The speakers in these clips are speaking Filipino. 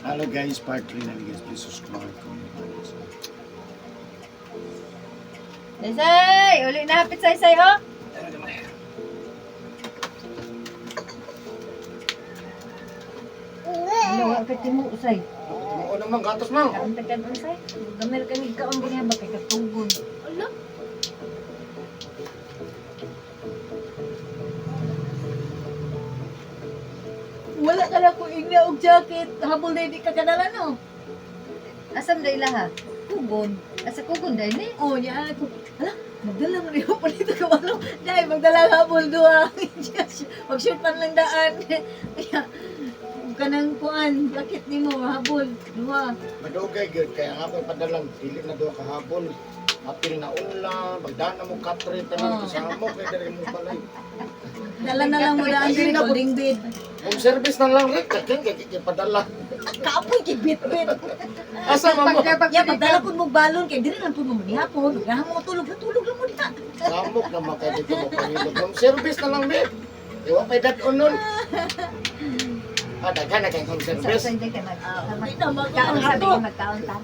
Hello guys, part 3 na guys. Please subscribe. Saysay! Uli na hapit saysay, oh! Hindi, wala ka timu, say. Oo naman, gatos mang. Kauntagan on, say. Gamil ka ni kaon ganyan ba kay katugod. Ala? Wala ka na ko igna og jacket. Habol na hindi ka kadala, no? Asam na ilaha? Kugon. Asa kugon dahil ni? Oh, niya ako. Hala, magdala mo rin ako dito ka walo. Dahil magdala habol doa. Mag-shoot man lang daan. Kaya, huwag ka nang kuan. Bakit ni mo habol? Duha. Madugay gyud kaya nga ako'y padalang dili na duha ka habol. Apil na ulam, magdana mo katrin tanan kasama kay diri mo balay. Dala na lang mo daan diri holding bed. Kung service na lang rin, kaya padala. Kaapoy kay bit-bit. Asa man mo? Ya, pagdala po mo balon kay diri lang po mo manihapon. Gahan mo tulog lang mo dita. Samok na makay dito mo pangilog. Kung service na lang rin. Iwa pa'y dat-on nun. Daghan na kayong home service. Hindi ka magkaon sabi ko magkaon ta.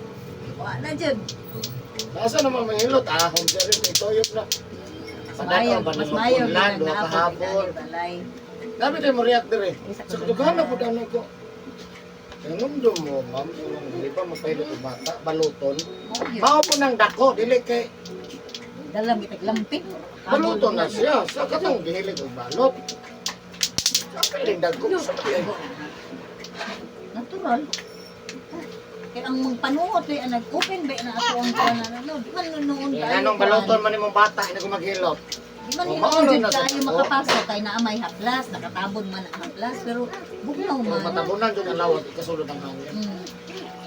Wala dyan. Asa naman mahilot? Home service, ito yun na. Padala ba Mas ni mayo Magpulan, ka duha ka habol. balay. Dami tayo mo react dire. Sa dughan na po dami ko. Nanumdum mo, ma'am, di ba mapahilot yung bata, baluton. Mao po ng dako, dili kay Dalam itag lampit. baluton na siya. Sa katong gihilig og balot. Sa kalindag ko, sa kalindag. Natural. Kaya ang panuot ay nag-open ba na ako ang kuwan na no. Di man noon Yan, anong baluton man imong bata, hindi ko maghilot. Di man Maano noon na sa tayo dako? makapasok kay naa may haplas, nakatabon man ang haplas pero bugnaw Kung man. matabunan doon ang lawat, ikasulod ang hangin.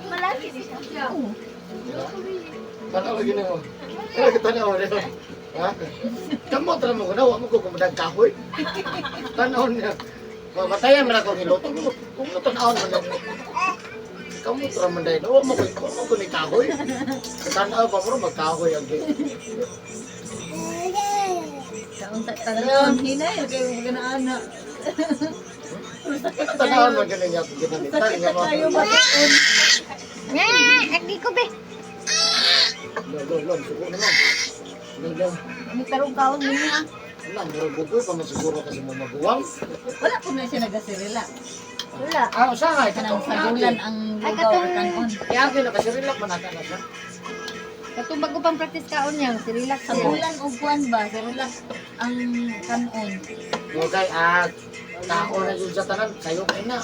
Malaki siya. Oo. Tanaw lagi na mo. Kaya kita na mo. Ha? Kamu tara mo na, wa mo ko kumadag kahoy. Tanaw niya. Matayan man ako niluto. Kung natanaw man lang. Kamu tara man dahil, wa mo ko ni kahoy. Tanaw pa mo magkahoy agi. Kaunta talaga hinay kay ganaana. Tanaw man ganun niya ginamitan niya mo. Tayo ba doon? Agdi ko be. Lol, suko naman. Lol. Ni karong kaon niya. Wala, murag bukoy pa man siguro kasi mo maguwang. Wala po na siya nagasirila. Wala. Usahay, Kanang sagulan ang lugaw or kanon. Yagi na kasi rilak man nata na siya. Katong bago pang practice kaon niya, si relax siya. Sagulan o kuan ba? Sirila ang kanon. Okay, tao na yun sa tanan, sayo kayo na.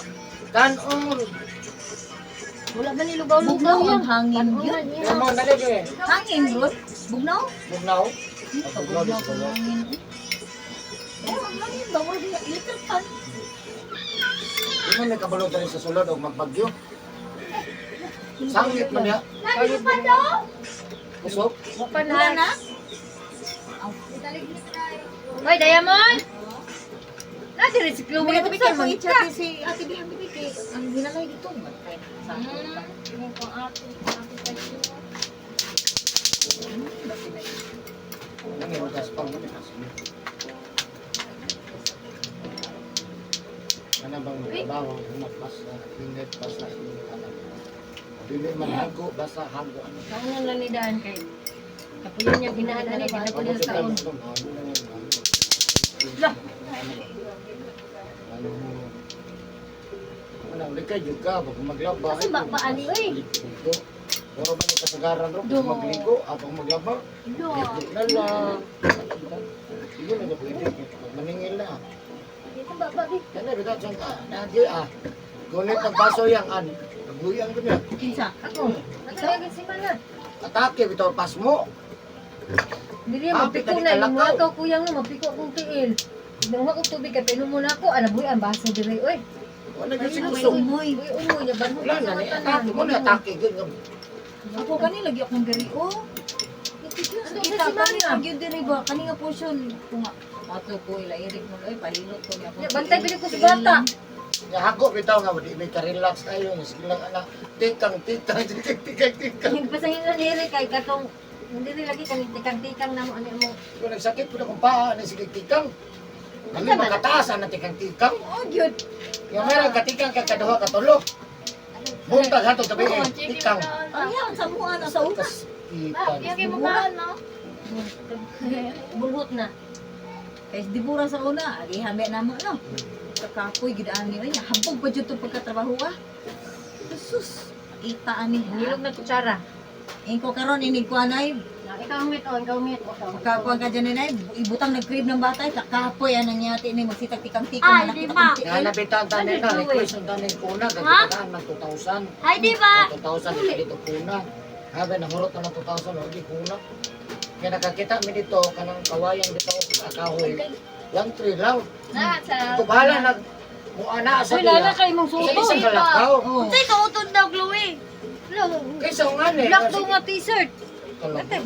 Kanon! Wala man Bugnaw nilugaw-lugaw yan. ang hangin yun. Yan mo, nalig eh. Hangin bro? Bugnaw? Bugnaw. Bugnaw ko hangin. Oh, ang hangin ba? Wala niya electric fan. Di mo may kabalo rin sa sulod o magbagyo. Sangit man niya. Lagi pa daw? Kusok. Wala na? Hoy, Diamond! Nadi rin si Chloe. May Kung tabi saan kayo man i-chat si Ate Bihan Bibi kay ang ginalay dito. Nangirugas pang matikas mo. Ano bang trabaho? Humakbas na, init, basa, init, alam. Dili man hago, basa, hago, ano. Kaunan lang ni Daan kay kapuyan niya ginahan na rin. Napunin sa taon. Lah. Ano, likay juga, pag maglaba. Kasi mapaani, uy. Ligo. Pero man yung kasagaran ro, pag magligo, pag maglaba, ligo na lang. Ligo na niya pwede, pag maningil na. Dito ba ba di? Yan na, bigat siyang nadi Gunit ng baso yang naguyang ko niya. Kinsa? Ako. Nagtawagin si Mana. Atake, bitaw pas mo. Dili mapiko na yung mga kaw kuyang no mapiko kong tiil. Nung ako tubig kay pinom mo na ako, anaboy ang baso dire oy. Wala Ay, kasi may kusog. umoy. Uy, umoy na ban mo. Wala na, atake mo na, atake. Ako kani lagi akong gari. Oh. Kita kani lagi diri ba? Kani nga portion. Kung ato ko ilairik mo ay palinot ko niya. Bantay pili ko sa bata. Hako bitaw nga, di may ka-relax kayo. Sige lang anak, tikang, tikang. Nagpasahin na diri kay katong hindi rin lagi kang tikang-tikang na mo ano mo. Kung nagsakit po na kung paa, sige tikang. Kami makataas na tikang-tikang. Oh, gyud. Yung meron katikang kakaduha katulog. Buntag hato tabi Oo, ikang. Ang yan, sa mua na sa utas. Ipan. Bulhot na. Kaya di bura sa una, di hambi na mo, no? Kakapoy, gidaan niyo niya. Hambog pa dyan itong pagkatrabaho, ah. Jesus, kita ani. Nilog na kutsara. Ingko karon inig ko anay, Ikaw ang ikaw ang pagkakuan ka dyan inay, ibutang nag-crib ng bata, kakapoy, anang yati ni magsitag tikang-tikang. Ay, nakita di ba? kong Kaya nabitan tanin na, request ang tanin kuna, gagawin ng 2,000. Ay, di ba? 2,000 dito kuna. Habe na hurot na ng 2,000, hindi kuna. Kaya nakakita mi dito, kanang kawayan dito, akahoy. 1-3 lang. Ito bahala na, muana sa Uy, lala diya. kay mong Sa suto. isang kalakaw. Oh. Unsay kautod daw, Chloe? Kaysa nga ni. Black daw nga t-shirt.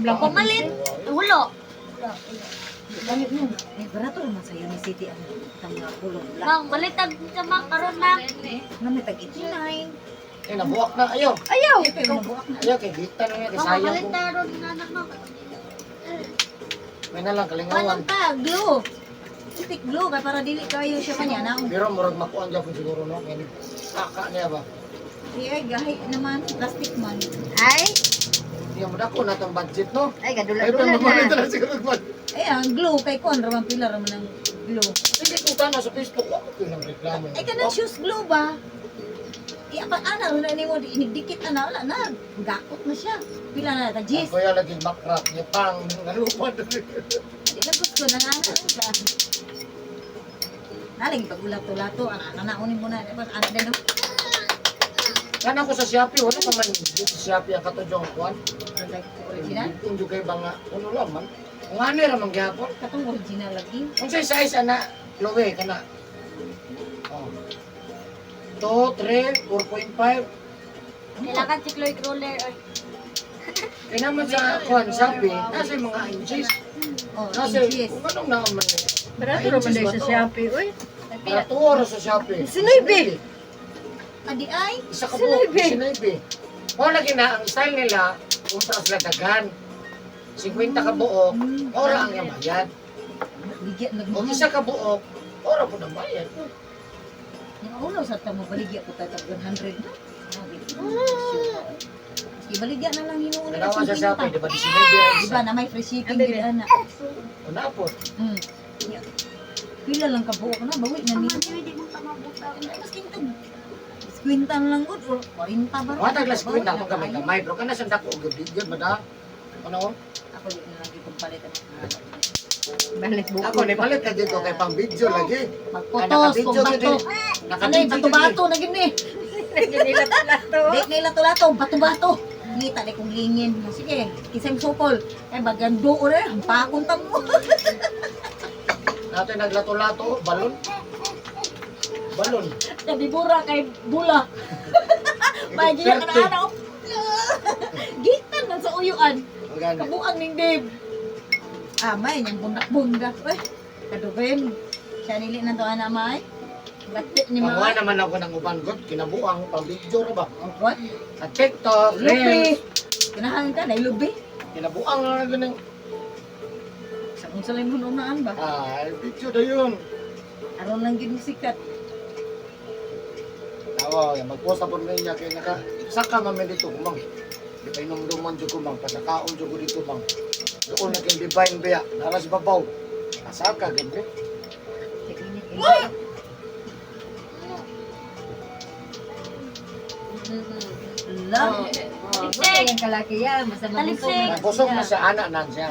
Pamalit. Hulo. Gamit mo. Eh, barato naman sa'yo ni City ang mga kulong black. Mang, balitag sa mga karon na. Namin tag 89. Eh, nabuwak na, ayaw. Ayaw! Ayaw, nabuak na. Ayaw, kay Gita na nga, kay Mang, sayang balit ko. na ron na naman. May nalang kalingawan. Anong ka? Glue! Stick glue, kaya para dili kayo siya kanya na. Pero murag makuan dyan po siguro, no? Kaya kaka niya ba? Ay, gahi naman, plastic man. Ay, Hindi mo na ko na itong budget, no? ay Ay, gadula-dula pamalit na. na siguro ang budget. Ay, ang glue, kay Kon, ramang pila raman ng glue. Hindi ko tana sa Facebook, ako ko yung reklamo. Ay, kanang shoes glue ba? Ana, rin na mo, inigdikit na wala na. Gakot na siya. Pila na, Ang tajis. kuya lagi makrak niya pang nalupad. Di lang gusto na nga. Naling pag-ulato-lato, anak-anakunin mo na. Anak din, no? Yan ako sa Shopee, wala ka man dito sa Shopee ang katudyo ang kuwan. Original? Hindi kayo ba nga, ano lang man. Kung ano rin ang gyapon. Katong original lagi. Kung sa size, ana, Chloe, kana. Oh. 2, 3, 4.5. Kailangan si Chloe Crawler. Kaya naman sa kuwan, Shopee, nasa yung mga inches. Oh, Nasa, inches. kung anong naman eh. Barato raman dahil sa Shopee, uy. Para 2 oras sa Shopee. Sinoybe. Adi ay, Isa ka po, Sinoybe. Sinoybe. O lagi na, ang style nila, kung sa sila dagan. 50 ka buok, ora ang yung bayad. ligyan na Kung isa ka buok, ora po ng bayad. Yung ulo sa tamo, baligya ko tayo 100 na. Ibaligya na lang hinuuna ka Nalawa sa 50. Shopee, di ba? Di Sinoybe. Diba na may free shipping Abi, din ana. Una po. Mm. Pila lang ka buo ko na, bawi na niya. Hindi mo tamabutang. Mas kintag. Squintan lang gud or 40 ba? Mga taglas ko na kung gamay bro. Kana sa dako, gabigyan ba da? Ano? Ako di na lagi kong palit ang Balik buko. Ako, nipalit na dito kay pang video lagi. magpotos kung bato. Ano yung bato-bato na gini? Naginilat-lato. Di nila to bato-bato. Ngita di kong lingin. Sige, kisang sukol. Ay bagando or hampakon ta mo. Natin naglato-lato, balon. Balon. Kadibura kay bula. Bagi ka na ano. Gitan man sa uyuan. Magani. Kabuang ning Dave. May niyang bundak-bundak. Uy, kadugin. Siya nili na to ana may. Batit ni Panguha mga. naman ako ng uban god, kinabuang pang video ra ba? Oh, what? Sa TikTok, Lupi. Reels, Kinahangan ka na lubi. kinabuang na ganun. Sa kung sa limon unaan ba? Video na yun. Aron lang gid sikat. Tawa, mag-post ako niya kay naka saka man dito kumang. Di pa inom-duman jud kumang pasakaon jud ko dito bang. Doon na kay divine biya, naras babaw. Nasaka gabi. Love. Basta yung kalaki yan. Basta mabusog Talisik. na Nabusog na siya. siya anak nan siya.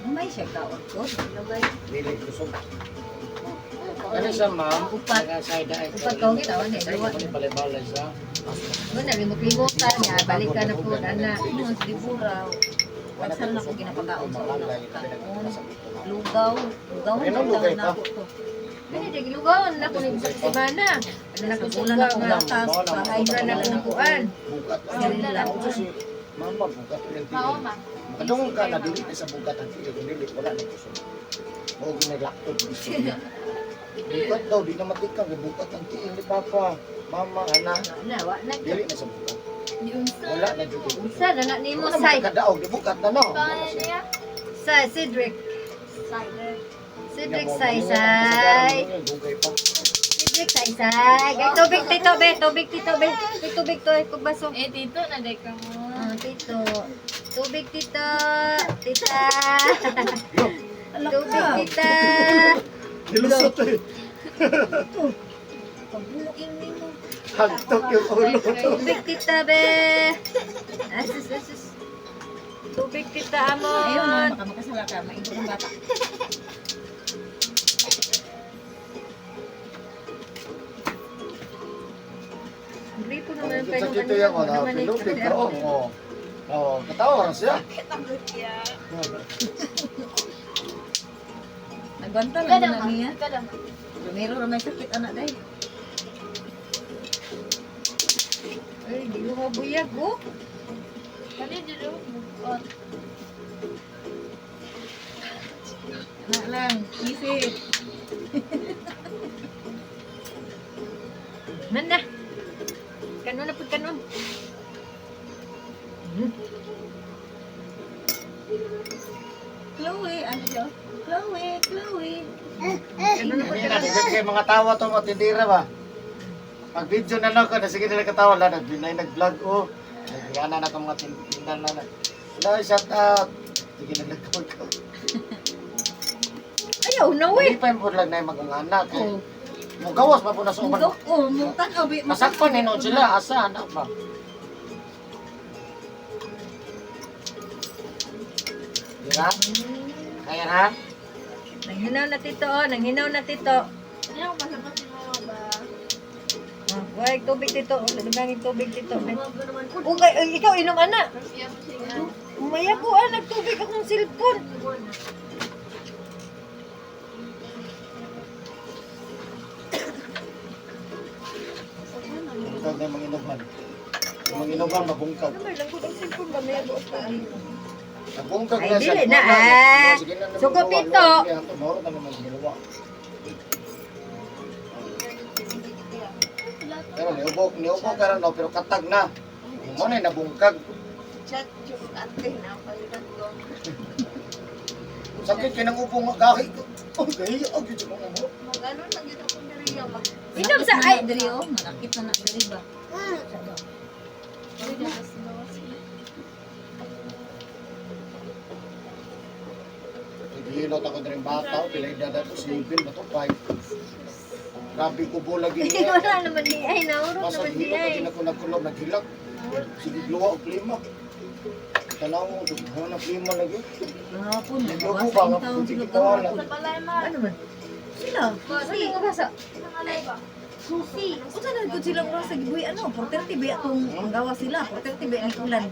May siya kaon ko. Dili kusog. Ano siya ma'am? Upat. Side eye. Upat kong taon eh, Side luwa. ko ni balay-balay siya. Doon, nalimot-limot ka niya. Balik ka na po, anak. Ano sa libura. Pagsal na ko ginapagaon sa ulo. Kaon. Lugaw. Lugaw. Ano lugay pa? na ko to. Hindi, nagilugawan na ko ng isang semana. Ano na ko Sa bulan ako nga. gatas. Bahay Sobra na ko ng kuan. Bugat. Sarili lang. Ako si mama bugat yung Oo, tiil. ma. Kadung ka na dili sa bugat ang tiil. Dili wala na kusog. Mao ginaglaktot gusto niya. Bugat daw di na matikang bugat ang tiil ni papa. Mama anak Nawa na. dili na sa bugat. Wala na jud. Isa na na nimo Ano say. man kadaog di bugat na no. Pangalan niya? Sa Cedric. Cider. Cedric say say. Dugay pa. Tubig sa isa. Ay, tubig, tito, be. Tubig, tito, be. Ay, tubig to, ay, baso. Eh, tito, naday ka mo. Tito. Tubig, tito. Tita. Alak Tubig, ka. tita. Nilusot eh. Pabuin mo. Hagtok yung ulo. Tubig, tita, be. Asus, asus. Tubig, tita, amon. Ayun, no, baka makasala ka. Maingo ng bata. Gripo naman ang Sa dito yung ano, pinupig ka oh. Oh, katawa rin siya. Nagbanta lang na niya. Primero na may sakit anak dahil. Ay, di ko mabuyag, oh. Kali dito. Anak lang, isip. Man na. Kanon na po, kanon. Chloe, ano siya? Chloe, Chloe. Kanon na po, Hindi na, kanon. hindi kayo mga tawa to matindira ba? Pag video na lang ko, na sige nila katawa lang, nag-vlog oh. Nagkana na ka mga tindan na. Hello, shout out. Sige na nagkawag ko. Ayaw na, Hindi we. pa yung lang na yung mag-anak eh. Oh, Mugawas pa po na sa uban. oh, mutan obi. Masakpan hinon sila, asa, anak ba? Diba? Kaya ha? Nanghinaw na tito, oh. Nanghinaw na tito. Ano ba sa pati mo ba? Oh, wag tubig tito. Lagangin tubig tito. Ano ba naman? Okay, ikaw inom ana. Siya mo siya. Umaya ko nagtubig akong cellphone. Bungkag na yung mga inuman. Yung mga inuman, mabungkag. Ano lang ko ang cellphone ba may buot pa. Nabungkag Ay, na dili siya. na, ah. Suko, pito. Moro na naman ginawa. Pero niubok ka rin, no, pero katag na. Mo na yung nabungkag. Chat yung ate na palitan ko. Sakit kinang upo nga gahi. Oh, gahi. Oh, gito mo mo. Mag-ano lang dito kung nariya mag... Inom sa ay. Diri oh, manakit na diri ba? Uy, dalas. Hilot ako na rin bata. Pilay dada to. Silipin ba to? 5. Grabe ko po lagi niya. Wala naman di ay naurot Pasag naman di hilot ay. lagi na ko nagkulog. Naghilag. Sige, luwa o klima. Tanaw mo. Dughaw na klima lagi. Hapon, Naglubo nabasa ba? yung taon Hindi sila kita wala. kahapon. Balay ma. Ano man? Sila, Ano yung basa? Nangalay ba? Susi. unsa na gud sila bro sa gibuy ano, 4:30 ba atong ang gawa sila, 4:30 ba ang ulan.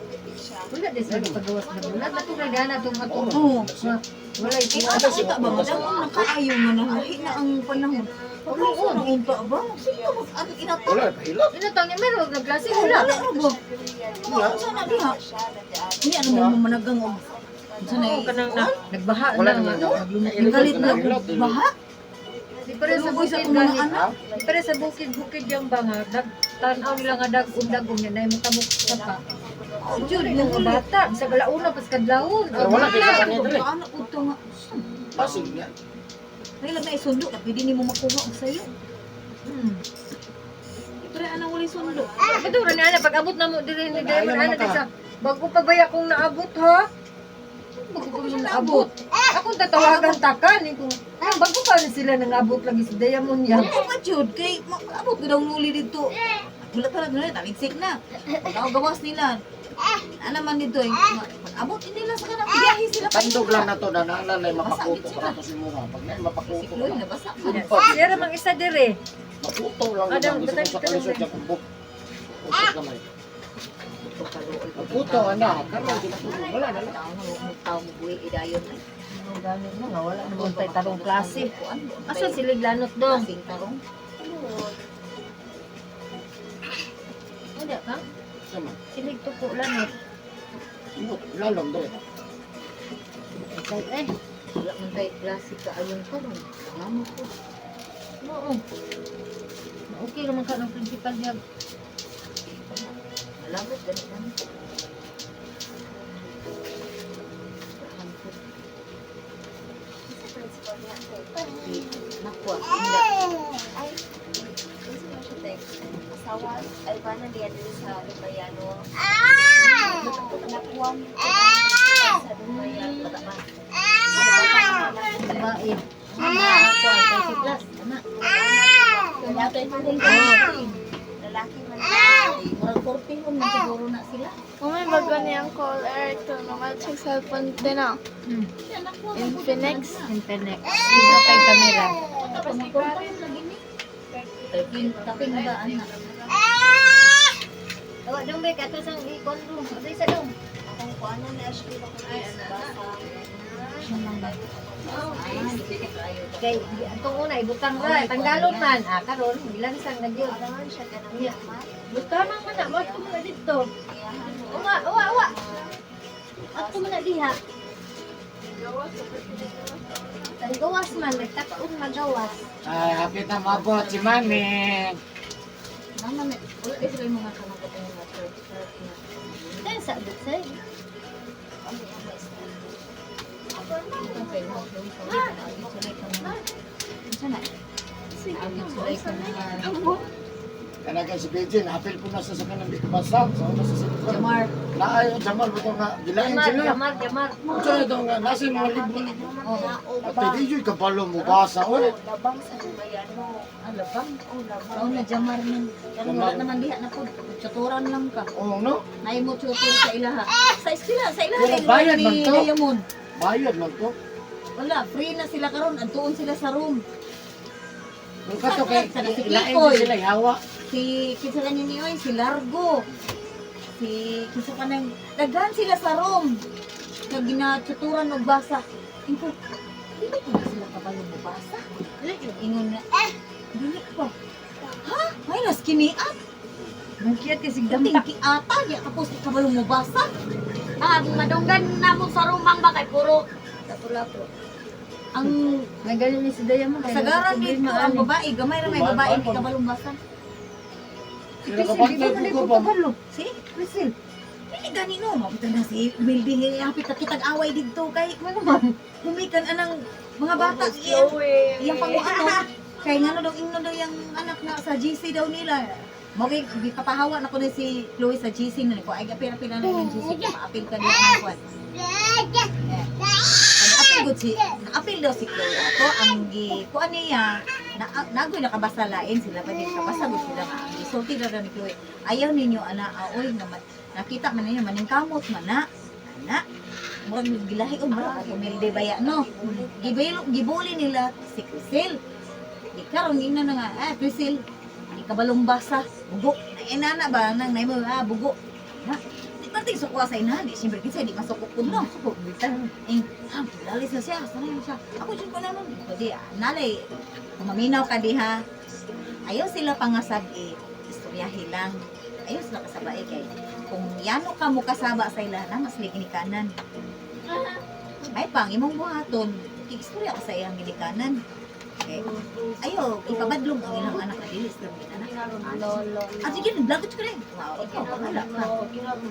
Wala din sa paggawas na bulan. Natulad na itong ato. Oo. Wala Eh, ito. ano kita ba? Madang nakaayo nga na lahi na ang panahon. Oo, ang unta ba? Sino ba? Ano inato? Wala, pahilot. Ano tang ni meron nagklase Wala wala. na ba? Wala sa na diha. Ini ano mo managang og. Unsa na Oo, kanang nagbaha Wala na. naman. Galit na baha. Di pa rin sa Lugoy sa bukid mga ganit. anak. Di pa rin sa bukid yung bangag. Tanaw nila nga dagong yan ay mutamok sa pa. Oh, jud Yung mga bata, sa galauna, pas kadlawon. Pero wala kayo sa kanito eh. Anak uto nga. Pasig niya. Kailan na isundo na pwede nimo makuha og sayo. Pero anong wala sundo? Ito rin na, pag abot na mo, dili ni Diamond, ano din sa, bago pa ba kung naabot ha? Bago pa mo naabot. Akong tatawagan takan, eh, kung, bago pa rin sila nangabot lagi sa Diamond yan. Ano ka jud kay abot ko daw nuli dito. Wala talaga na taligsik na. Pag gawas nila. Ano man dito eh. Abot nila sa kanang biyahe sila pa. Tandog lang na to na naalala mapakuto para to si Mura. Pag na mapakuto Sikloy ka. na basa. Siya rin mang isa dire. Maputo lang Adam, naman. Gusto batay ko sa ka kalisod lang. sa kumbok. Usap naman. Maputo, anak. Karoon, ginatulog. Wala na lang. Tao mo buhi idayon. Ano ganit mo nga, wala naman tayo tarong klase. Asa sila glanot dong? Sing tarong. Wala ka? Sama. Silig tuko lanot. Imot, lalong doon. Eh, wala man tayo klase ka ayun ka ron. Ano ko? Oo. Okay naman ka ng principal niya. Malabot ganit na. Nakwa. awas ay paano diya dito sa Lubayano. Nakuha sa Lubayano. Babae. Mama, ako, kay si Plus. Ana. Lalaki man din. Oh. Lalaki man. Murag 40 hon na siguro na sila. May bago niyang caller. Ito naman sa cellphone din ah. Infinix. Internet. Dito kay camera. Taping ba, anak? Tawa dong be kato sang ikon ro. Say sa dong. Kung paano na Ashley ko basa. Kay atong una ibutang ra tanggalon man. Ah karon bilang sang na gyud. Naman siya kanang yaman. Butama man na mo na dito. Iyahan mo. Uwa. Ato man na diha. Ang gawas man nagkataon magawas. Ay, hapit na mabot si Mami. Mama, wala din sila yung mga kanagot ng mga church na. Dahil sa say. Itong kayo mo, yung pag-ibig sila yung mga. Sana? Agit sila yung mga. Kanagan si Beijing, apil po nasa sa kanang basa. Sa una sa sitwa. Jamar. Naayon, Jamal, ito nga, gilain sila. Jamar. So ito nga, nasa yung mga libro. Oh, At hindi yung kabalo mo basa. Oh, Labang sa Lubayano. alabang. Taon na Jamar nun. Pero wala naman diha na po. Tuturan lang ka. oh no? Nay mo tutur sa ilaha. Sa eskwela, sa ilaha. Pero kay bayad ni man to. Diamond. Bayad lang to. Wala, free na sila karon. Antuon sila sa room. Nung kato kay, Sa si ilain Ikoy. din sila, hawa. Si kinsa kanyo niyo si Largo. Si kinsa ka nang daghan sila sa room. Kag ginatuturan og basa. Ingko. Dili ko na sila kabalo mo basa. Ingon na dili pa. Ha? May nas kiniat. Nagkiyat kasi Tingki ata ya tapos kabalo mo basa. Madunggan na mo sa rumang ba kay puro Lapo-lapo. Ang nagaling ni si Dayamon. kasagaran dito ang babae, gamay ra may babae ni kabalong basa. Sila kabantay po ko ba? Si Priscil. Pili gani no, mabita na si Mildy hapit na kitag away dito kay ano man. Humikan anang mga bata iyang panguano. Kay ngano daw ingno daw yung anak na sa GC daw nila. Magi gipapahawa na ko ni si Chloe sa GC na ko ay pila-pila na yung GC maapil ka diha ng kwan. Apil gud si apil daw si Chloe ato ang gi kuan niya nagoy nakabasa lain sila pa din nakabasa gud sila nga gisulti ra ni Chloe. Ayaw ninyo ana aoy na nakita man ninyo maning kamot man na ana murag gilahi og mura ako milde baya no gibuli nila si Crisel di karon ina na nga Crisel di kabalong basa bugo na inana ba nang nay mo bugo na di pati sa kuha sa ina di siyempre kasi di masukok pud no sukok bitang lalis na siya sanay na siya ako jud ko naman di nalay maminaw ka diha ayaw sila pangasab istoryahe lang ayaw sila kasabay kay kung yano ka mo kasaba sa ila na mas ginikanan ay pang imong buhaton istorya ka sa iyang ginikanan okay ayo ipabadlong ang ilang anak na dili sila ginikanan at sige naglagot ko rin wow ikaw wala ka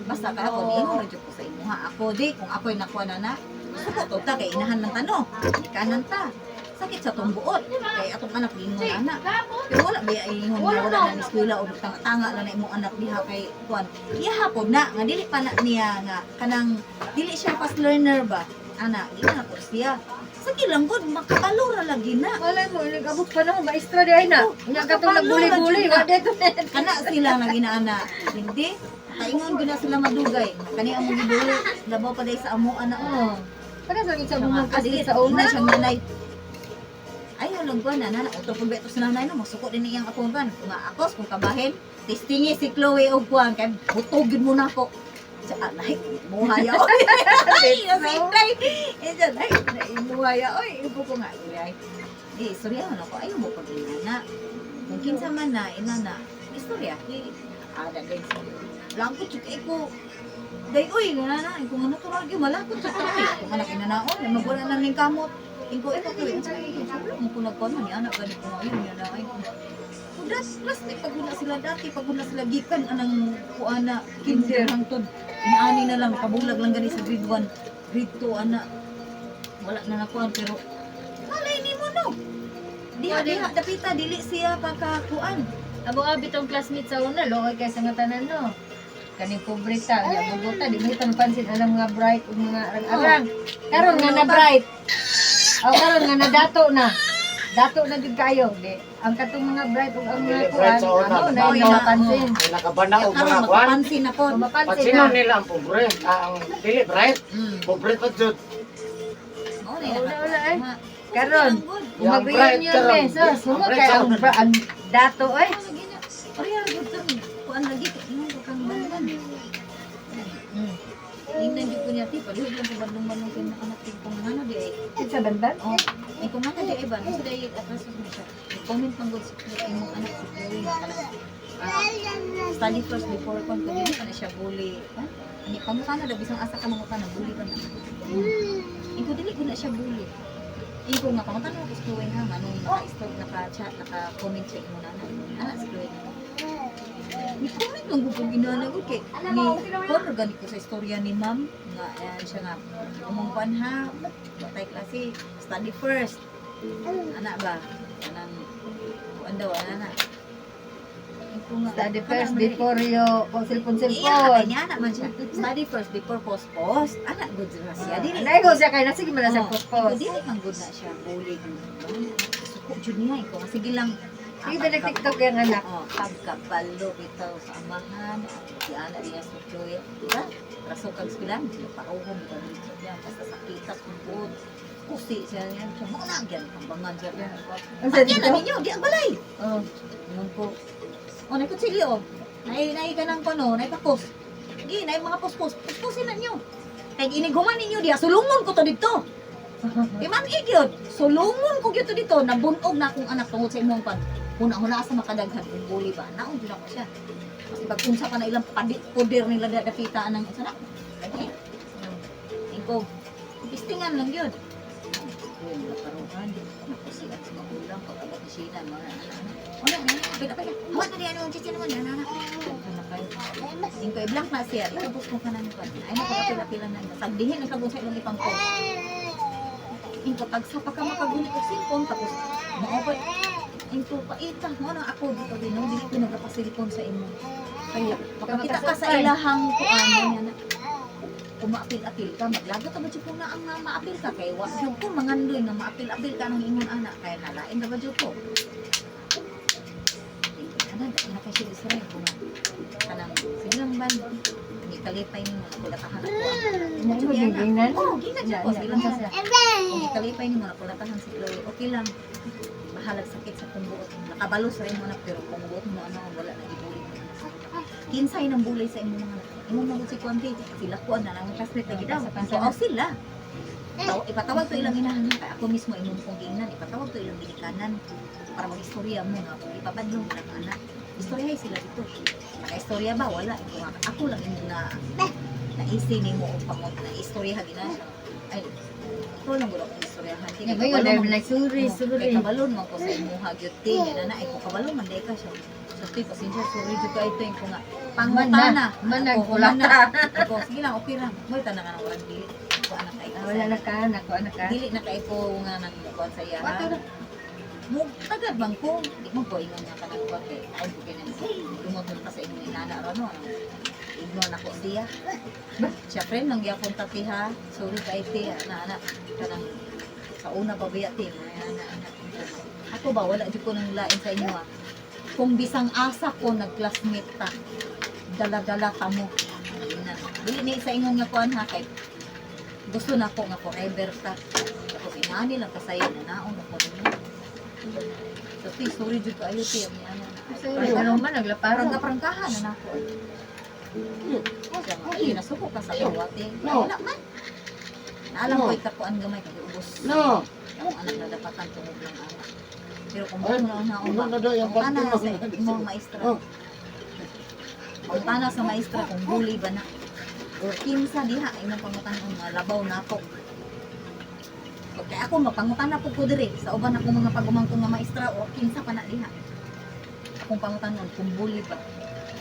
basta ka ako niingon ra jud ko sa imo ha ako di kung ako'y nakuha na suko ta kay inahan ng tano ginikanan ta sakit sa tumbuot kay atong anak gingon anak pero wala ba ingon na wala na eskwela o tanga na na imong anak diha kay kuan iya hapon na nga dili pa na niya nga kanang dili siya fast learner ba ana di na po siya sakit lang gud makabalo ra lagi na Wala mo, nag-abot pa na, maestra di ay na. Nga katong nagbuli-buli, wa dito. kana sila nga ginaana hindi kaingon gina sila madugay kani ang gibuli labaw pa day sa amo ana Oh. Para sa isa mga mo kadili sa una. siyang nanay. Ayaw lang ko na utol kung beto sa nanay no, masuko din iyang akong kan. Kung akos, kung kabahin, testingi si Chloe o kuhan, kaya butogin mo na ako. Sa anay, muhaya, oy. Ay, nasintay. Ito, ay, muhaya, oy. Ibo ko nga, ay. Di, istorya mo na ko, ayaw mo pag inana. Kung kinsa man na, inana, istorya, ada din sa langkot, kaya ko, day, uy, nana, kung natural yung malakot sa tabi. Kung anak inanaon, magwala na ng kamot. Ingko ito kawin sa mo ko nagkon ni anak gani ko ngayon ya na ay. Kudas plastic paguna sila dati paguna sila gikan anang kuana kinder hangtod. Inaani na lang kabulag lang gani sa grade 1, grade 2 ana. Wala na nakuan pero malay ni mo no. Diha dapita dili siya pakakuan. Abo nga bitong classmate sa una, lokay kay sa nga tanan no. Kaning pobreta, ya bubuta di mo ito napansin alam nga bright ug mga arang-arang. Karon nga na bright. O karon nga na dato na. Dato na gid kayo. Di ang katong mga bright ug ang mga kuan, ano na yung napansin. Ay nakabana og Karon mga kwan. magpapansin na po. Kung mapansin Pagsino na. nila ang pobre, ang dili bright. Pobre pa jud. Oo, Wala eh. Karon, Yung mag-reunion bright karon. eh. So, sumot Ang kay bright ang dato eh. Pareha gud kang kuan lagi mo kang bandan. Tingnan jud ko niya ti palihog lang ko bandong kay anak kong ano di ay. Sa bandan? Oh, ay kung nata di ay ba, nasa di atras mo siya. Comment pang gud sa imong anak si Chloe na pala. Study first before kon ko dili pa na siya bully. Ani pangutana daw bisang asa ka mangutana bully ka na. Iko dili ko na siya bully. Iko nga pangutana ko sa Chloe ha manong naka-stop naka-chat naka-comment siya mo nana. Ana si Chloe. Ni comment lang ko ginana ko kay ni kon organic ko sa istorya ni ma'am nga ayan siya nga umungkuan ha patay klase study first. Ana ba? Anang ano ana. Study first before you kung Iya, cellphone. niya naman siya. Study first before post. Anak good na siya. Dili. Naigo siya kay nasige man sa Oh, post. Dili man good na siya. Bully. Suko jud niya iko. Sige lang. Sige ba nag-TikTok yung anak? Oh, pagkabalo bitaw sa amahan. Si ana niya sa Joy. Diba? Raso kag sila. Sila pauhom ka dito. Yan. Basta sakitas kung buod. Kusi siya yan. Mo na agyan. Pambangan siya. Ang sa Agyan na dito? ninyo. Di ang balay. Oh. Nung po. O, naikutsilyo. Nai ka ng kono, naipakos. Sige, nai mga post-post. Post-postin na nyo. Kaya iniguman ninyo diya, sulungon ko to dito. Iman igyod, sulungon ko dito dito. Nabunog na akong anak tungod sa imong pan. Huna-huna sa makadaghan kung buli ba. Naon din ako siya. Kasi pagpunsa pa na ilang poder nila dadapitaan ng isa na. Kaya, ikaw, pistingan lang yun. Uy, nakaruhan. Nakusihan sa magulang. Pag-abot ni Sheena, mga anak-anak. Wala na, pila-pila. Hawat na diyan, ang chichi naman, anak-anak. Yung kay blank na siya, itubos mo ka na nito. Ay, nakapila-pila na. Sagdihin, nagkabon sa ilang ipang post. Yung kapag sa pagka makagunit ng cellphone, tapos maopat. Yung paita, mo na ako dito din, no? Dili ko nagkapasilipon sa imo. Kaya, makakita ka sa ilahang kuano niya na. Kung maapil-apil ka, maglaga ka ba dyan po na ang maapil ka? Kaya wak dyan po, mangandoy nga maapil-apil ka ng imong anak. Kaya nalain na ba dyan po? Ano, dahil na kayo siya Israel. Kanang, sige lang ba? Hindi kalipay mo, nakulatahan ako. Ano mo gingnan? Oo, gina dyan po. Sige lang siya. Hindi kalipay mo, nakulatahan si Chloe. Okay lang. Mahalag sakit sa pungbuot. Nakabalos rin mo na, pero pungbuot mo, ano, wala na ibulit. Kinsay ng bulay sa imong mga imong mga si Kwanti, sila ko na lang classmate lagi daw. So, sila. Ipatawag to ilang inahan kay ako mismo imong kong giingnan, ipatawag to ilang ginikanan para mag-istorya mo nga ipapadlong ilang anak. Istoryahay sila dito. Naka-istorya ba? Wala. Ako lang yung naisi ni mo o pamot na istorya hagina siya. Ay, ito lang gulo kong istoryahan. Nga ba yun, dahil nag-suri. Kay kabalon man ko sa imong hagyuti. Yan na, ay kung kabalon man day ka siya. So, tuy, pasensya, sorry dito ka ito yung kung nga. Pangutana. Managkulata. Ako, sige lang, okay lang. Mo ita na nga ng orang dili. Ako anak kay. Wala na ka, anak ka. Dili na kay po nga nang kuan sa iya. Mo tagad bang ko, di mo ko ingon nga kanang kuan kay ay ko kinin. Dumot pa sa imong inana ra no. Ignore na ko siya. Siyempre nang gyapon tatiha. Sorry kay ti ana kanang sa una pa biya ti ana. Ako ba wala jud ko nang lain sa inyo ha. Kung bisang asa ko nag-classmate ta, dala-dala ta mo. Dili ni sa ingon nga kuan ha kay gusto na ko nga forever ta. Tapos inani lang kasayo na naon ako ninyo. So, sorry jud ko ayo ti ang ana. Sorry, ano man, naglaparang. Prangkahan na nako. Ay, nasuko ka sa kawate. No. Wala man. Naalam ko ikakuan gamay kay ubos. No. Ang anak na dapatan tungod lang anak. Pero kung Ay, mo na ano na daw yung Tana parte sa mo? imong maestra. Oh. Ang tana sa maestra kung bully ba na. Or kinsa diha imong pangutan nga labaw na ako. Okay, ako mapangutan na po ko diri sa uban ako mga pagumangkong nga maestra o kinsa pa na diha. Akong pangutan nun kung bully ba.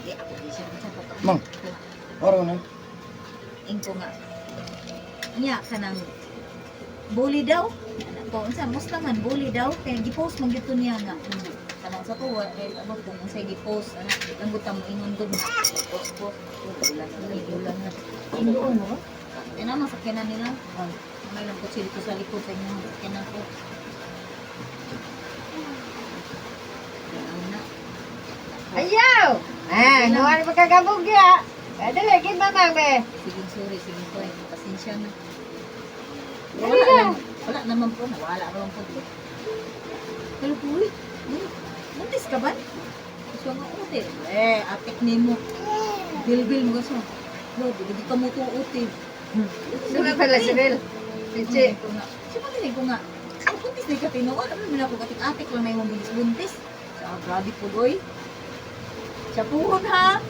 Di ako di siya ko. Mang. Oro na. Ingko nga. Nya kanang bully daw. Anak ko unsa mas naman bully daw kay gi-post man gyud niya nga. Kanang sa to, kay abot ko kung say gi-post, ana, langgut ta mo ingon gud. Post. Ulan na. Ingon mo? Yan ang masakyanan nila. May lang kutsil ko sa likod sa inyong masakyanan ko. Yan na. Ayaw! Nuwan magkagabog ya. Dali, gid mamang be. Sige, sorry. Pasensya na. Dali na. Wala naman po. Nawala naman po. Pero po, muntis ka ba? Gusto nga uti. Atik ni mo. Bil mo gusto. No, di ka mo tuuti. Sino pala si Bel? Pichi. Siya pag ko nga. Ang buntis na ka tinuod. Ano naman ako katik-atik lang na yung buntis. Grabe po, doy. Siya puhon ha.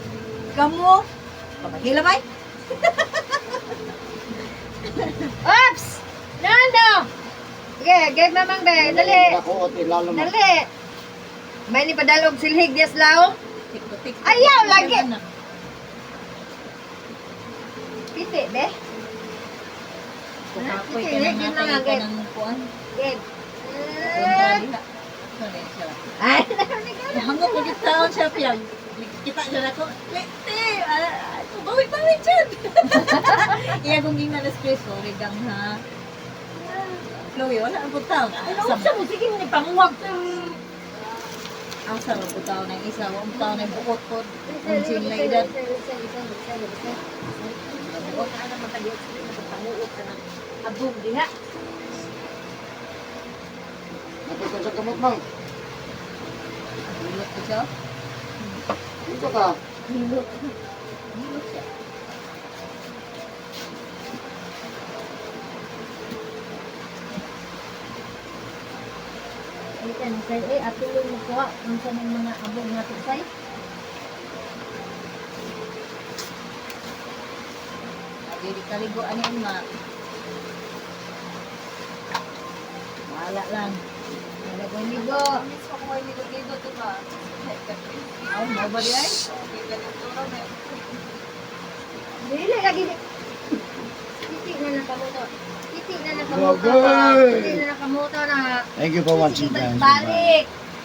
Kamu. Pamahila ba? Ops! Nando! Sige, give mamang be. Dali. Ako ote lalo na. Dali. May ni padalog silhig dias lao. Tik-tik. Ayaw, lagi. Piti be. Kapoy ka Sige, na yun natay lang, ka Geb. ng kuan. Give. Punta diha. Sorry, siya. Ay, Hanggang ko dito taon siya piyag. Kita siya na ko. Lete! Bawi-bawi dyan! Iya kong ging na stress. Sorry gang ha. Chloe, wala ang putaw. ano sa mo sige ni panguwag. Ang sarap putaw ng isa. Ang putaw ng bukot-kot. Ang sin na edad. Huwag ka na matagit sige na panguwag ka na. Abog diha. Napagkan sa kamot mang. Bulot ko siya. Dito ka. Bulot siya. Ay kan say ato mo kuha ang sa mga abog nga say. Jadi kaligo ani ma. Wala lang. Wala ko ligo. Miss ko mo ligo to ba? Ay, mau ba di ay? Dili lagi di. Titik na nakamoto. Titik na Okay. Titik na nakamoto na. Thank you for watching guys. Balik.